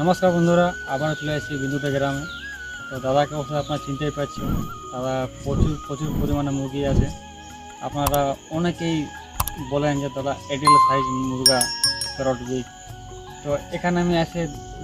নমস্কার বন্ধুরা, আবার চলে আসছি বিন্দুটা গ্রামে। তো দাদাকে অবশ্যই আপনারা চিনতেই পারছেন। দাদা প্রচুর প্রচুর পরিমাণে মুরগি আছে। আপনারা অনেকেই বলেন যে দাদা এডেল সাইজ মুরগা ফেরত দিই। তো এখানে আমি এসে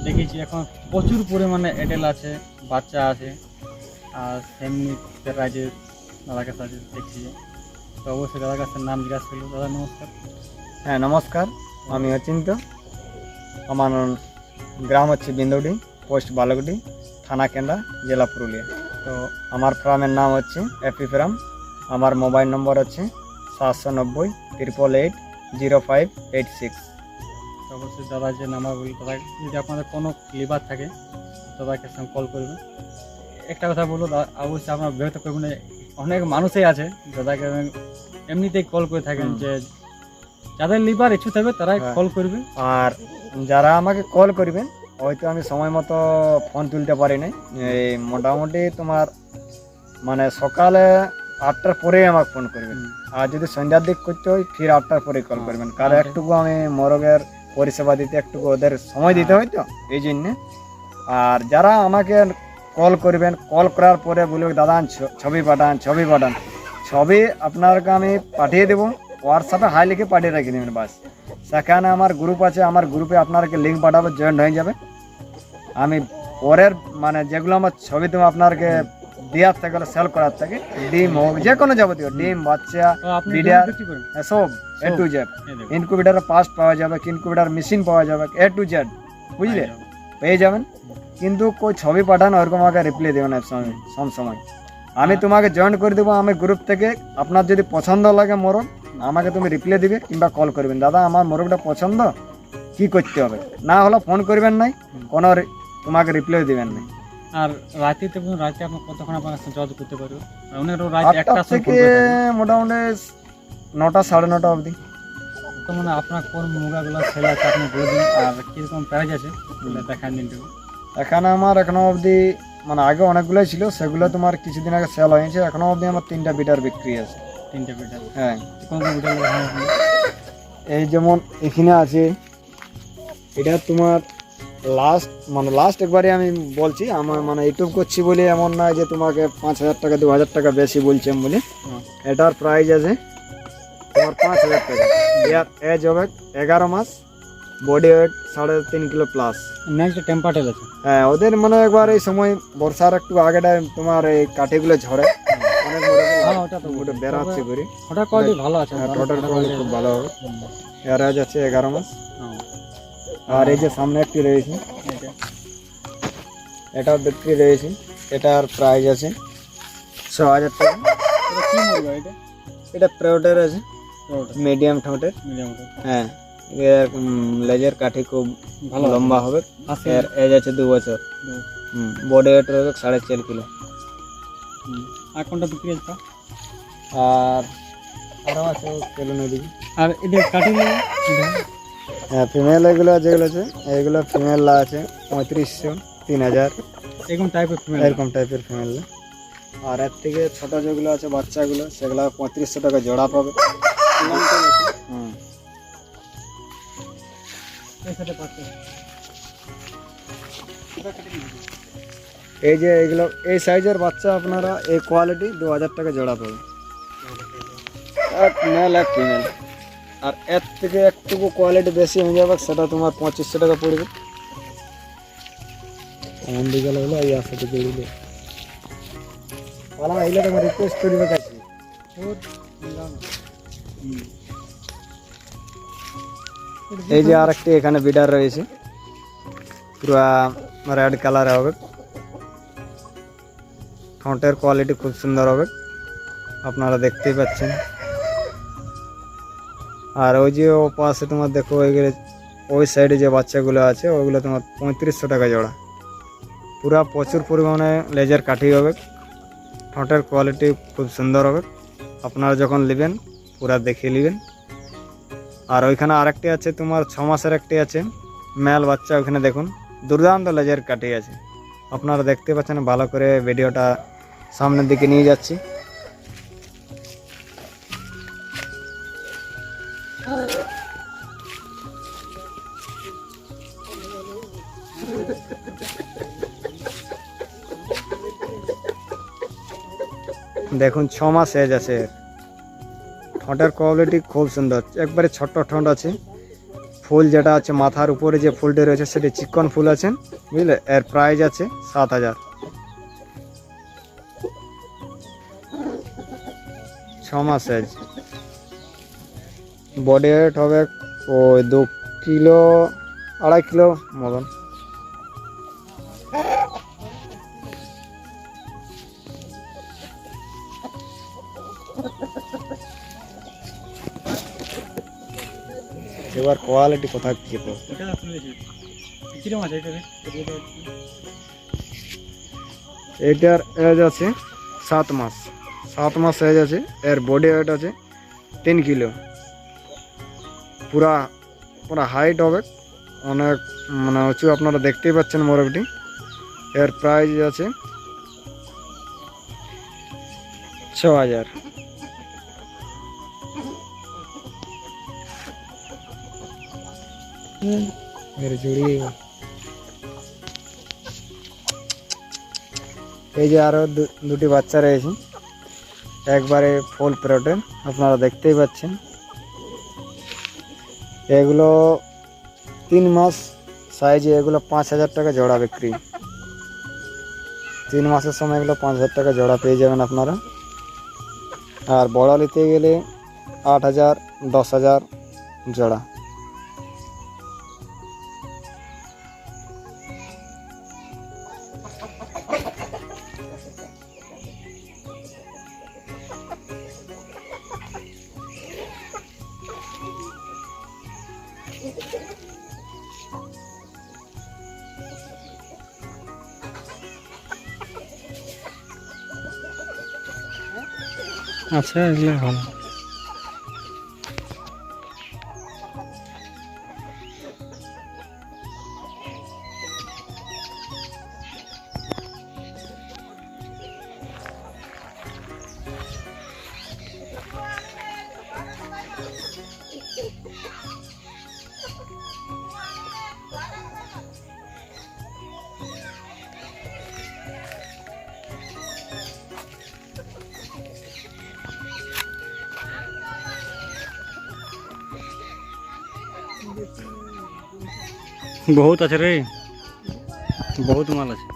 দেখেছি এখন প্রচুর পরিমাণে এডেল আছে, বাচ্চা আছে। আর সেমনি রাইজের দাদার কাছে দেখছি। তো অবশ্যই দাদার কাছে নাম জিজ্ঞাসা করলো। দাদা নমস্কার। হ্যাঁ নমস্কার, আমি অচিন্ত। আমার গ্রাম হচ্ছে বিন্দুডি, পোস্ট বালকডি, থানা কেন্দ্রা, জেলা পুরুলিয়া। তো আমার ফার্মের নাম হচ্ছে এপি ফার্ম। আমার মোবাইল নম্বর হচ্ছে 790-888-0586। তো অবশ্যই দাদা যে নাম্বার বলি, দাদা যদি আপনাদের কোনো লিভার থাকে দাদাকে সঙ্গে কল করবেন। একটা কথা বলবো, অবশ্যই আপনার বিরক্ত করবেন না। অনেক মানুষই আছে দাদাকে এমনিতেই কল করে থাকেন, যে যাদের লিভার ইচ্ছু থাকবে তারাই কল করবে। আর যারা আমাকে কল করবেন, হয়তো আমি সময় মতো ফোন তুলতে পারি নাই। এই মোটামুটি তোমার মানে সকালে 8টার পরেই আমাকে ফোন করবেন। আর যদি সন্ধ্যার দিক করতে হয় ফির 8টার পরেই কল করবেন, কারণ একটুকু আমি মোরগের পরিষেবা দিতে একটুকু ওদের সময় দিতে হয়, তো এই জন্যে। আর যারা আমাকে কল করবেন, কল করার পরে বলবে দাদা ছবি পাঠান, ছবি পাঠান, ছবি আপনাকে আমি পাঠিয়ে দেবো। হোয়াটসঅ্যাপে হাই লিখে পাঠিয়ে রেখে দেবেন, বাস। সেখানে আমার গ্রুপ আছে, আমার গ্রুপে আপনাকে লিঙ্ক পাঠাবো, জয়েন্ট হয়ে যাবে। আমি পরের মানে যেগুলো আমার ছবি তুমি আপনাকে দেওয়ার থেকে সেল করার থেকে, ডিম হোক যে কোনো যাবতীয় ডিম, বাচ্চা, বিডার, সব এ টু জেড। ইনকিউবেটারের পাস্ট পাওয়া যাবে, ইনকিউবেটার মেশিন পাওয়া যাবে, এ টু জেড, বুঝলে, পেয়ে যাবেন। কিন্তু কোই ছবি পাঠানো ওরকম আমাকে রিপ্লাই দেবে না সব সময়। আমি তোমাকে জয়েন করে দেবো আমি গ্রুপ থেকে। আপনার যদি পছন্দ লাগে মোরগ, আমাকে তুমি রিপ্লাই দিবে কিংবা কল করবেন, দাদা আমার মোরগটা পছন্দ, কি করতে হবে। না হলে ফোন করবেন নাই, কোনো তোমাকে রিপ্লাই দিবেন নাই। আর রাতে আপনার কতক্ষণ আপনার কাছে যোগাযোগ করতে পারবে? অনেক রাত 8টা একটা থেকে মোটামুটি 9টা 9:30 অবধি। তো মানে আপনার কোন মুরগাগুলো সেল আছে আপনি বলে দিন, আর কিরকম প্রাইস আছে দেখান দিন। এখানে আমার এখনো অবধি মানে আগে অনেকগুলোই ছিল, সেগুলো তোমার কিছুদিন আগে সেল হয়েছে। এখনো অবধি আমার 3টা বিটার বিক্রি আছে। 3টে বিটার? হ্যাঁ। কোন কোন বিটার? এই যেমন এখানে আছে, এটা তোমার লাস্ট একবারে আমি বলছি, আমার মানে ইউটিউব করছি বলে এমন নয় যে তোমাকে 5,000 টাকা 2,000 টাকা বেশি বলছেন বলে। এটার প্রাইস আছে তোমার 5,000 টাকা। এর এজ হবে 11 মাস, body weight 3.5 kilo plus. Next temperature আছে। হ্যাঁ, ওদের মানে একবার এই সময় বর্ষার একটু আগেটা তোমার এই কাঠিগুলো ঝরে অনেক মোটা বেড়াচ্ছে করে। ওটা কোয়ালিটি ভালো আছে, টোটাল কোয়ালিটি খুব ভালো হবে। এর এজ আছে 11 মাস। আর এই যে সামনে একটি রয়েছে, এটাও বিক্রি রয়েছে। এটার প্রাইস আছে 6,000 টাকা। এটা প্রাউডার আছে, মিডিয়াম ঠোঁটের। হ্যাঁ, এর লেজের কাঠি খুব ভালো লম্বা হবে। এর এজ আছে 2 বছর। বডি ওয়েট হবে 4.5 কিলো। আর কোনটা বিক্রি আছে? আর আরও আছে চলুন ওদিকে। আর এদের কাটিং? হ্যাঁ, ফিমেল এগুলো যেগুলো আছে, এগুলো ফিমেল আছে 3500, 3,000 এরকম টাইপের ফিমেল, এরকম টাইপের ফিমেল। আর এর থেকে ছোট যেগুলো আছে বাচ্চাগুলো, সেগুলো 3500 টাকা জোড়া পাবে। এই যে এইগুলো এই সাইজের বাচ্চা আপনারা এই কোয়ালিটি 2,000 টাকা জোড়া পাবে, এক মেল এক ফিমেল। আর এর থেকে একটুকু কোয়ালিটি বেশি হয়ে যাবে, সেটা তোমার 2500 টাকা পড়বে। এমন দিকে হলো এই আশাতে পড়বে। বলা এইগুলো তোমার রিকোয়েস্ট করবে কাছে। এই যে আরেকটি এখানে বিডার রয়েছে, পুরা রেড কালার হবে। ঠোঁটের কোয়ালিটি খুব সুন্দর হবে, আপনারা দেখতেই পাচ্ছেন। আর ওই যে ও পাশে তোমার দেখো, ওই সাইডে যে বাচ্চাগুলো আছে ওগুলো তোমার 3500 টাকা জোড়া। পুরা প্রচুর পরিমাণে লেজার কাঠি হবে, ঠোঁটের কোয়ালিটি খুব সুন্দর হবে। আপনারা যখন নেবেন পুরা দেখিয়ে নেবেন। আর ওইখানে আরেকটি আছে তোমার 6 মাসের একটি আছে মেল বাচ্চা, ওইখানে দেখুন দুর্দান্ত লেজার কাঠি আছে। আপনারা দেখতে পাচ্ছেন, ভালো করে ভিডিওটা সামনের দিকে নিয়ে যাচ্ছি। দেখুন 6 মাস এজ আছে এর। ঠোঁটের কোয়ালিটি খুব সুন্দর, একবারে ছোট্ট ঠোঁট আছে। ফুল যেটা আছে মাথার উপরে যে ফুলটা রয়েছে সেটা চিকন ফুল আছে, বুঝলে। এর প্রাইস আছে 7,000। 6 মাস এজ। বডি ওয়েট হবে ওই 2 কিলো 2.5 কিলো মতন। এবার কোয়ালিটি কোথায় কি তো এটা তুলেছি কিরকম আছে এটা এটার এজ আছে 7 মাস। 7 মাস এজ আছে। এর বডি ওয়েট আছে 3 কিলো। পুরা পুরা হাইট হবে অনেক, মানে উঁচু, আপনারা দেখতেই পাচ্ছেন মোরগটি। এর প্রাইস আছে 6,000। এই যে আরো দুটি বাচ্চা রয়েছে, একবারে ফুল প্রোটিন, আপনারা দেখতেই পাচ্ছেন। এগুলো 3 মাস সাইজে, এগুলো 5,000 টাকা জোড়া বিক্রি। 3 মাসের সময় এগুলো 5,000 টাকা জোড়া পেয়ে যাবেন আপনারা। আর বড় নিতে গেলে 8,000 10,000 জোড়া। আচ্ছা এগুলো ভালো। बहुत আছে রে, বহুত মাল আছে।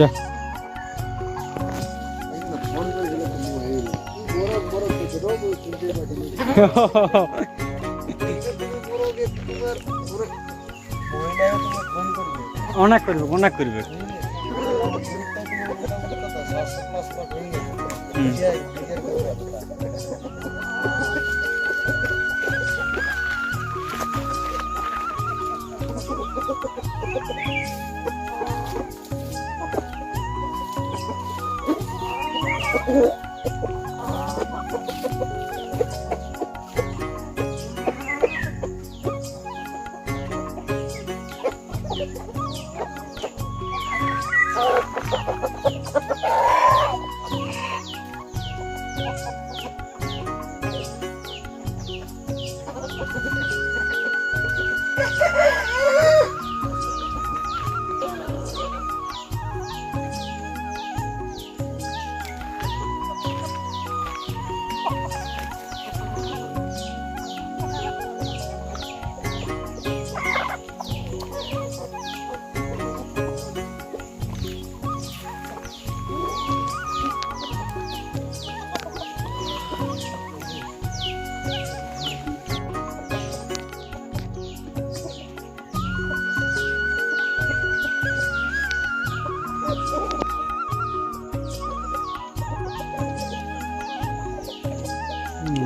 যা ফোন করে অনেক করবে অনেক করবে। হুম।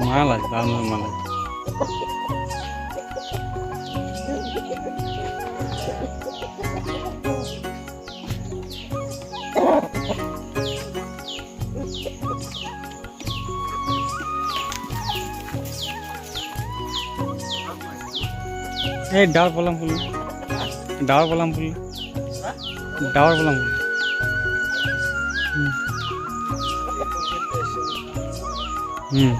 মালা দারুণ মালা। এই ডাল বললাম ফুল, ডাল বললাম ফুল, ডাল বললাম ফুল। হুম।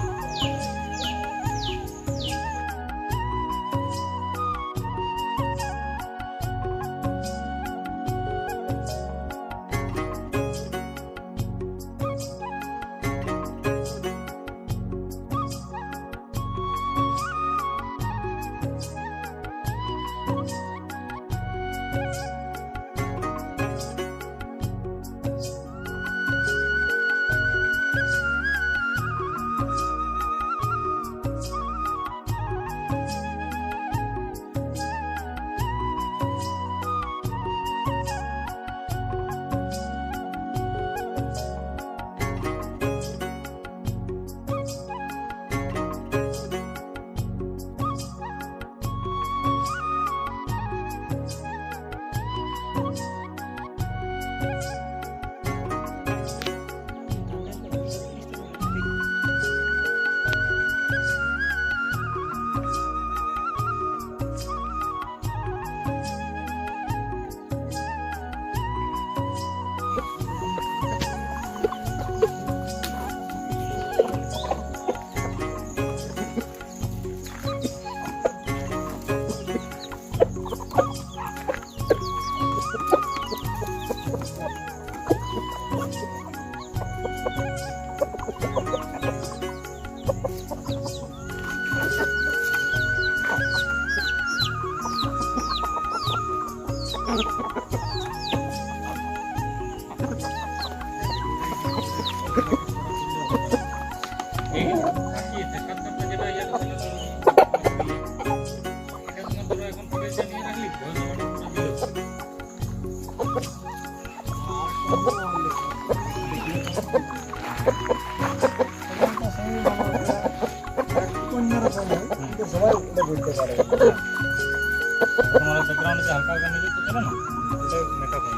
সবাই বুঝতে পারে। তোমার ব্যাকগ্রাউন্ডে হালকা হালকা মিউজিক তো চলে না, ওটাই মেকআপ।